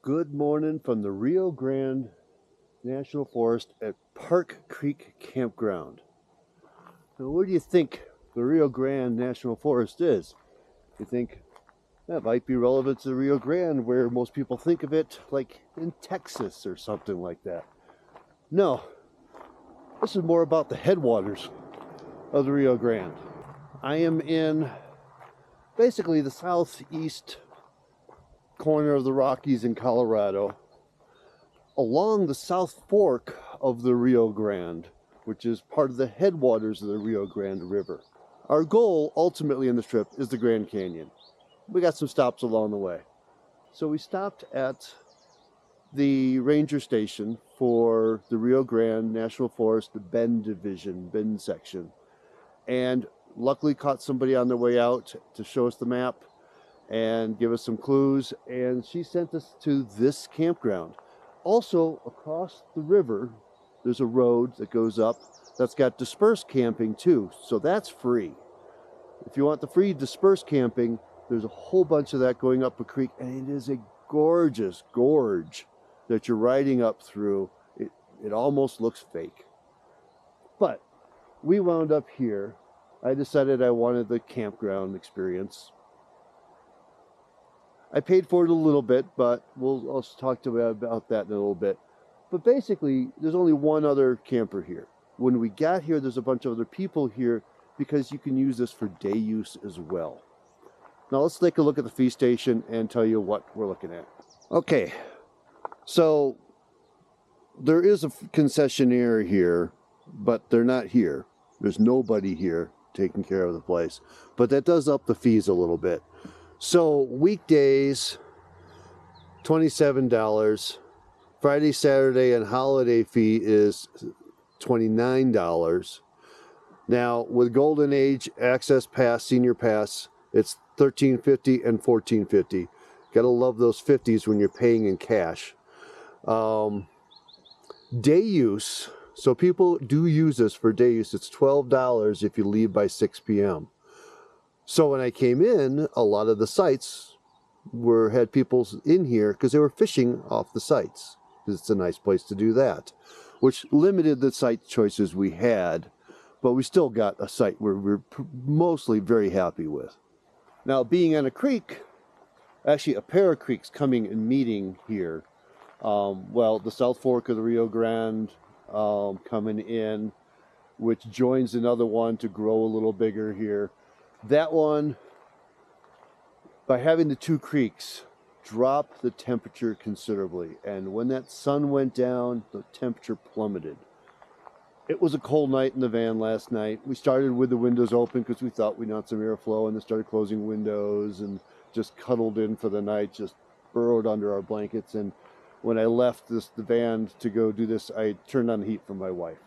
Good morning from the Rio Grande National Forest at Creek Campground. Now, where do you think the Rio Grande National Forest is? You think that might be relevant to the Rio Grande, where most people think of it like in Texas or something like that. No, this is more about the headwaters of the Rio Grande. I am in basically the southeast corner of the Rockies in Colorado, along the South Fork of the Rio Grande, which is part of the headwaters of the Rio Grande River. Our goal ultimately in this trip is the Grand Canyon. We got some stops along the way. So we stopped at the ranger station for the Rio Grande National Forest Bend section, and luckily caught somebody on their way out to show us the map and give us some clues, and she sent us to this campground. Also, across the river, there's a road that goes up that's got dispersed camping too, so that's free. If you want the free dispersed camping, there's a whole bunch of that going up a creek, and it is a gorgeous gorge that you're riding up through. It almost looks fake. But we wound up here. I decided I wanted the campground experience. I paid for it a little bit, but I'll talk to you about that in a little bit. But basically, there's only one other camper here. When we got here, there's a bunch of other people here because you can use this for day use as well. Now let's take a look at the fee station and tell you what we're looking at. Okay, so there is a concessionaire here, but they're not here. There's nobody here taking care of the place. But that does up the fees a little bit. So weekdays, $27. Friday, Saturday, and holiday fee is $29. Now, with Golden Age Access Pass, Senior Pass, it's $13.50 and $14.50. Gotta love those 50s when you're paying in cash. Day use, so people do use this for day use. It's $12 if you leave by 6 p.m. So when I came in, a lot of the sites had people in here because they were fishing off the sites, because it's a nice place to do that, which limited the site choices we had, but we still got a site where we're mostly very happy with. Now, being on a creek, actually a pair of creeks coming and meeting here. The South Fork of the Rio Grande coming in, which joins another one to grow a little bigger here. That one, by having the two creeks, dropped the temperature considerably. And when that sun went down, the temperature plummeted. It was a cold night in the van last night. We started with the windows open because we thought we'd want some airflow, and then started closing windows and just cuddled in for the night, just burrowed under our blankets. And when I left the van to go do this, I turned on the heat for my wife.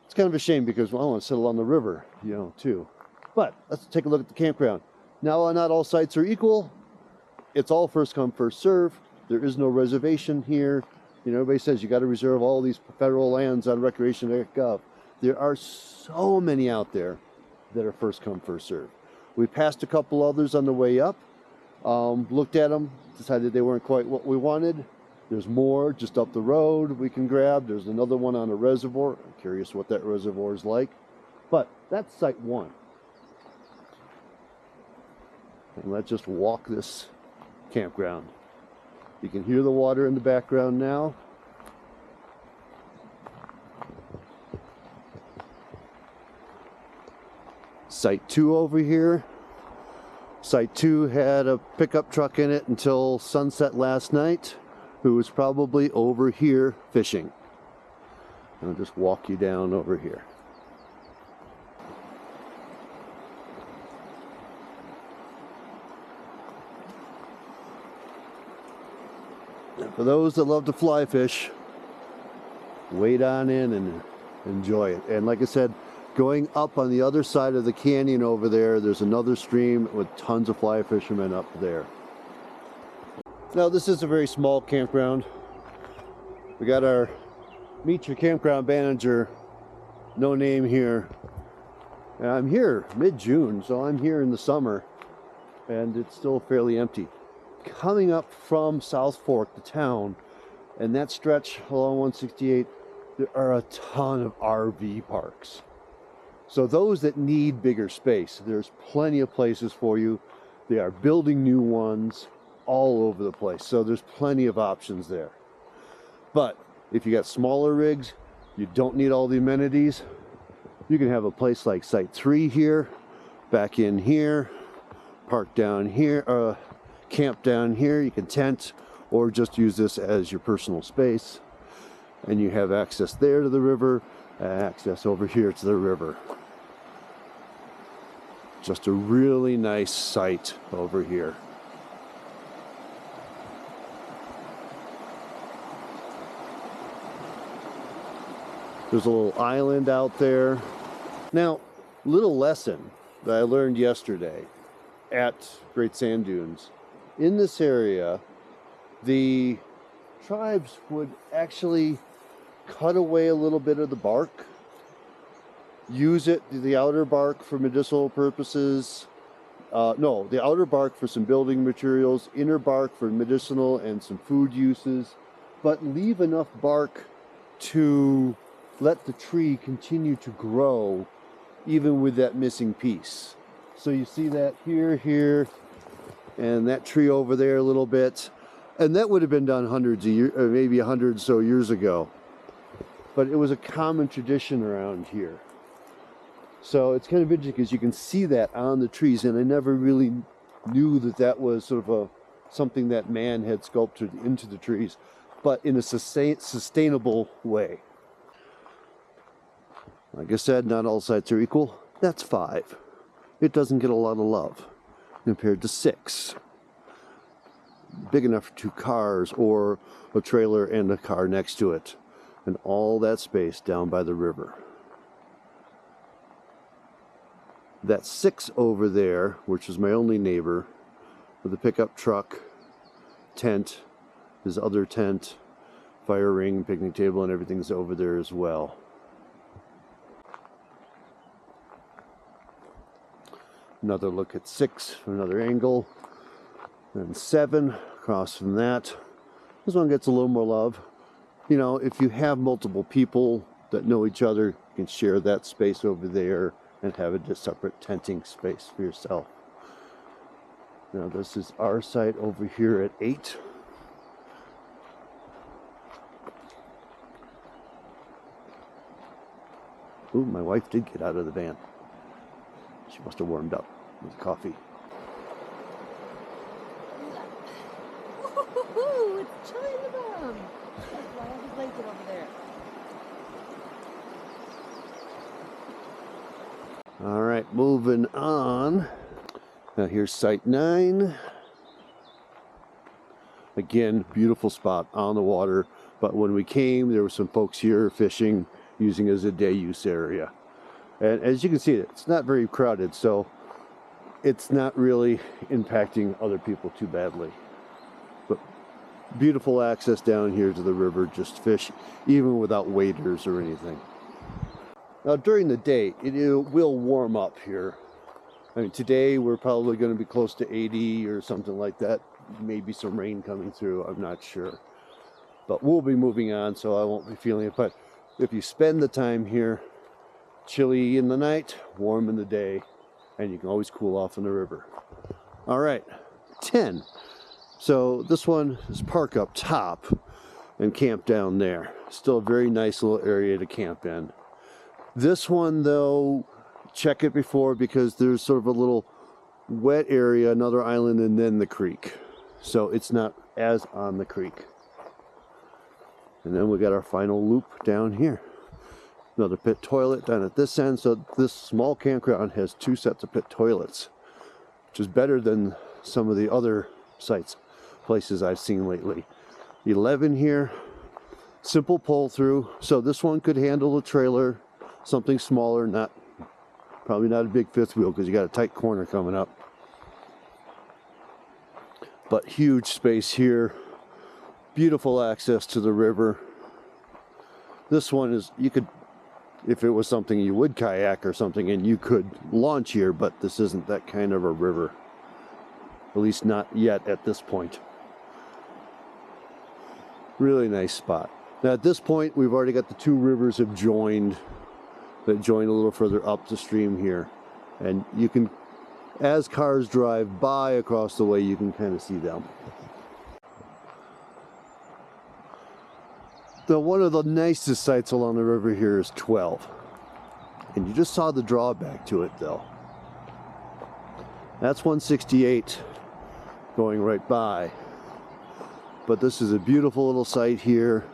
It's kind of a shame because, well, I want to settle on the river, too. But let's take a look at the campground. Now, not all sites are equal. It's all first come, first serve. There is no reservation here. Everybody says you got to reserve all these federal lands on recreation.gov. There are so many out there that are first come, first serve. We passed a couple others on the way up, looked at them, decided they weren't quite what we wanted. There's more just up the road we can grab. There's another one on a reservoir. I'm curious what that reservoir is like. But that's site one. And let's just walk this campground. You can hear the water in the background now. Site 2 over here. Site 2 had a pickup truck in it until sunset last night, who was probably over here fishing. I'll just walk you down over here. For those that love to fly fish, wade on in and enjoy it. And like I said, going up on the other side of the canyon over there, there's another stream with tons of fly fishermen up there. Now, this is a very small campground. We got our Meet Your Campground Manager, no name here. And I'm here mid-June, so I'm here in the summer, and it's still fairly empty. coming up from South Fork, the town, and that stretch along 168, there are a ton of RV parks. So those that need bigger space, there's plenty of places for you. They are building new ones all over the place. So there's plenty of options there. But if you got smaller rigs, you don't need all the amenities. You can have a place like Site 3 here, back in here, park down here, camp down here. You can tent or just use this as your personal space. And you have access there to the river, access over here to the river. Just a really nice site over here. There's a little island out there. Now, little lesson that I learned yesterday at Great Sand Dunes. In this area, the tribes would actually cut away a little bit of the bark, use it, the outer bark, for medicinal purposes. No, the outer bark for some building materials, inner bark for medicinal and some food uses, but leave enough bark to let the tree continue to grow even with that missing piece. So you see that here, and that tree over there a little bit. And that would have been done hundreds of years, or maybe 100 or so years ago. But it was a common tradition around here. So it's kind of interesting because you can see that on the trees, and I never really knew that that was sort of something that man had sculpted into the trees, but in a sustainable way. Like I said, not all sites are equal. That's 5. It doesn't get a lot of love compared to 6. Big enough for 2 cars or a trailer and a car next to it. And all that space down by the river. That 6 over there, which is my only neighbor, with the pickup truck, tent, his other tent, fire ring, picnic table, and everything's over there as well. Another look at 6 from another angle. And 7 across from that. This one gets a little more love. You know, if you have multiple people that know each other, you can share that space over there and have a separate tenting space for yourself. Now this is our site over here at 8. Ooh, my wife did get out of the van. She must have warmed up with coffee. Ooh, it's chilly in the bottom. That's why I have a blanket over there. All right, moving on. Now here's Site 9. Again, beautiful spot on the water. But when we came, there were some folks here fishing, using it as a day use area. And as you can see, it's not very crowded, so it's not really impacting other people too badly. But beautiful access down here to the river, just fish, even without waders or anything. Now during the day, it will warm up here. I mean, today we're probably going to be close to 80 or something like that. Maybe some rain coming through, I'm not sure. But we'll be moving on, so I won't be feeling it. But if you spend the time here, chilly in the night, warm in the day, and you can always cool off in the river. All right, 10. So this one is park up top and camp down there. Still a very nice little area to camp in. This one though, check it before, because there's sort of a little wet area, another island, and then the creek. So it's not as on the creek. And then we got our final loop down here. Another pit toilet down at this end. So this small campground has 2 sets of pit toilets, which is better than some of the other places I've seen lately. 11 here, simple pull through. So this one could handle a trailer, something smaller, probably not a big 5th wheel because you got a tight corner coming up. But huge space here, beautiful access to the river. This one is, you could, if it was something you would kayak or something, and you could launch here, but this isn't that kind of a river. At least not yet at this point. Really nice spot. Now at this point, we've already got the two rivers have joined. That join a little further up the stream here. And you can, as cars drive by across the way, you can kind of see them. Now, one of the nicest sites along the river here is 12. And you just saw the drawback to it, though. That's 168 going right by. But this is a beautiful little site here.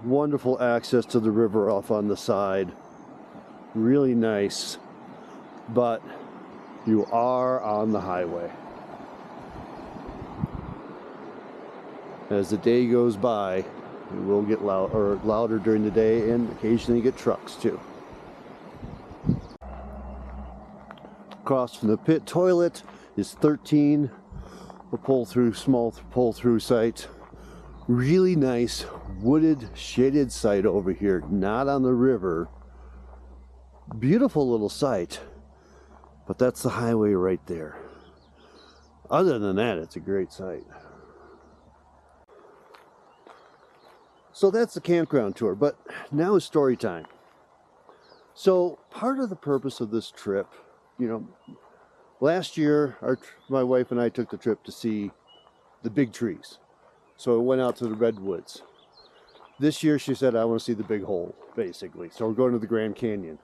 Wonderful access to the river off on the side. Really nice. But you are on the highway. As the day goes by, it will get louder during the day, and occasionally you get trucks too. Across from the pit toilet is 13, a small pull-through site. Really nice wooded, shaded site over here, not on the river. Beautiful little site, but that's the highway right there. Other than that, it's a great site. So that's the campground tour, but now is story time. So part of the purpose of this trip, you know, last year my wife and I took the trip to see the big trees. So we went out to the redwoods. This year she said, I want to see the big hole, basically. So we're going to the Grand Canyon.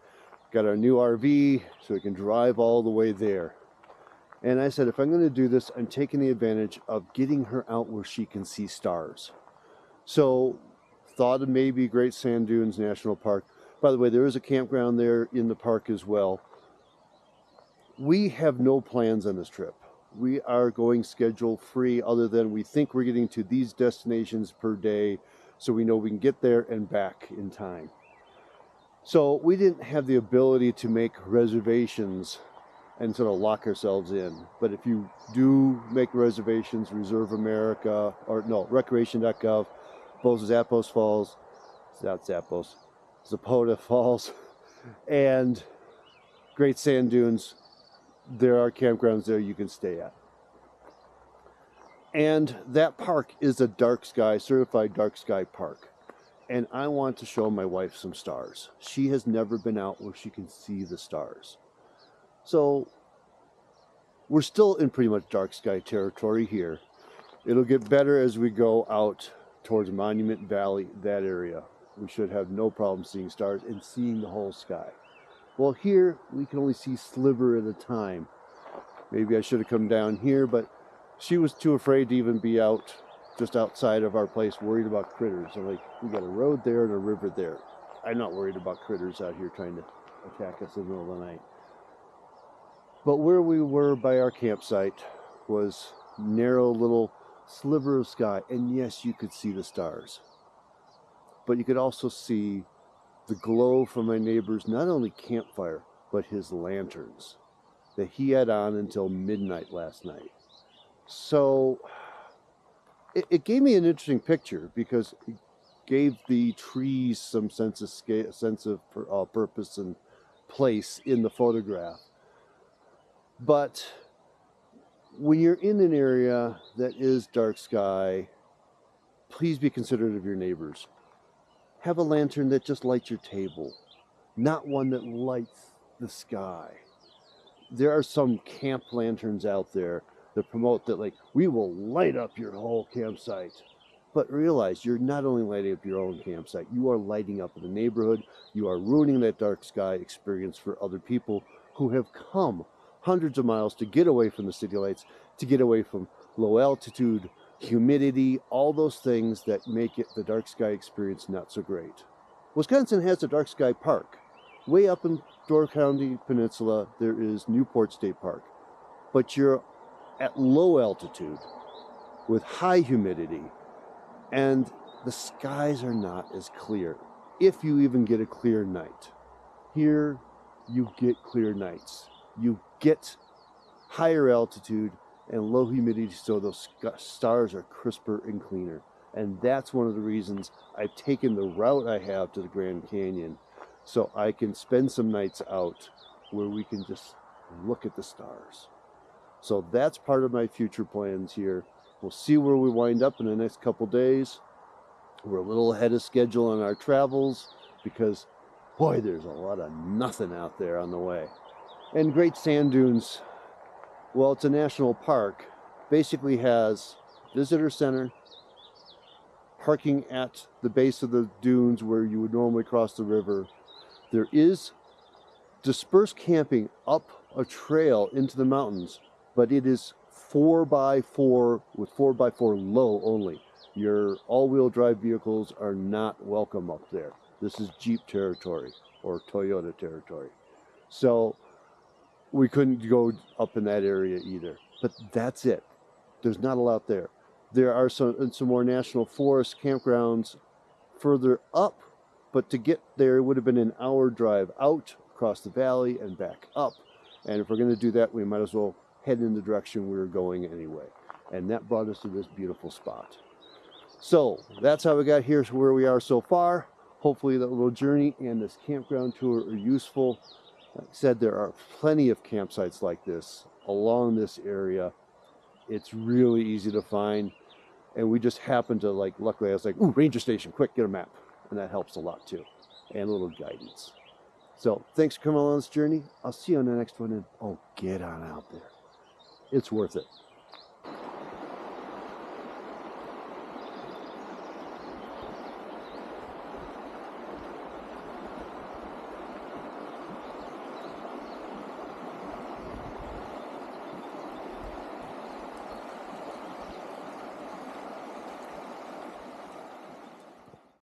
Got our new RV so we can drive all the way there. And I said, if I'm going to do this, I'm taking the advantage of getting her out where she can see stars. So thought of maybe Great Sand Dunes National Park. By the way, there is a campground there in the park as well. We have no plans on this trip. We are going schedule free, other than we think we're getting to these destinations per day, so we know we can get there and back in time. So we didn't have the ability to make reservations and sort of lock ourselves in. But if you do make reservations, Reserve America, or no, recreation.gov, both Zappos Falls, not Zappos, Zapota Falls, and Great Sand Dunes, there are campgrounds there you can stay at. And that park is a dark sky, certified dark sky park. And I want to show my wife some stars. She has never been out where she can see the stars. So we're still in pretty much dark sky territory here. It'll get better as we go out towards Monument Valley, that area. We should have no problem seeing stars and seeing the whole sky. Well, here we can only see sliver at a time. Maybe I should have come down here, but she was too afraid to even be out just outside of our place, worried about critters. I'm like, we got a road there and a river there. I'm not worried about critters out here trying to attack us in the middle of the night. But where we were by our campsite was narrow little sliver of sky, and yes, you could see the stars. But you could also see the glow from my neighbor's not only campfire, but his lanterns that he had on until midnight last night. So it gave me an interesting picture, because it gave the trees some sense of scale, sense of purpose and place in the photograph. But when you're in an area that is dark sky, please be considerate of your neighbors. Have a lantern that just lights your table, not one that lights the sky. There are some camp lanterns out there that promote that, like, we will light up your whole campsite. But realize you're not only lighting up your own campsite, you are lighting up the neighborhood. You are ruining that dark sky experience for other people who have come hundreds of miles to get away from the city lights, to get away from low altitude, humidity, all those things that make it the dark sky experience not so great. Wisconsin has a dark sky park. Way up in Door County Peninsula, there is Newport State Park. But you're at low altitude with high humidity, and the skies are not as clear, if you even get a clear night. Here, you get clear nights. You get higher altitude and low humidity, so those stars are crisper and cleaner. And that's one of the reasons I've taken the route I have to the Grand Canyon, so I can spend some nights out where we can just look at the stars. So that's part of my future plans here. We'll see where we wind up in the next couple days. We're a little ahead of schedule on our travels because, boy, there's a lot of nothing out there on the way. And Great Sand Dunes, well, it's a national park, basically has visitor center, parking at the base of the dunes where you would normally cross the river. There is dispersed camping up a trail into the mountains, but it is 4x4 with 4x4 low only. Your all-wheel drive vehicles are not welcome up there. This is Jeep territory or Toyota territory. So we couldn't go up in that area either. But that's it. There's not a lot there. There are some more national forest campgrounds further up, but to get there it would have been an hour drive out across the valley and back up. And if we're going to do that, we might as well head in the direction we were going anyway. And that brought us to this beautiful spot. So that's how we got here to where we are so far. Hopefully that little journey and this campground tour are useful. Like I said, there are plenty of campsites like this along this area. It's really easy to find. And we just happened to, luckily I was like, ooh, ranger station, quick, get a map. And that helps a lot too. And a little guidance. So thanks for coming along this journey. I'll see you on the next one. And oh, get on out there. It's worth it.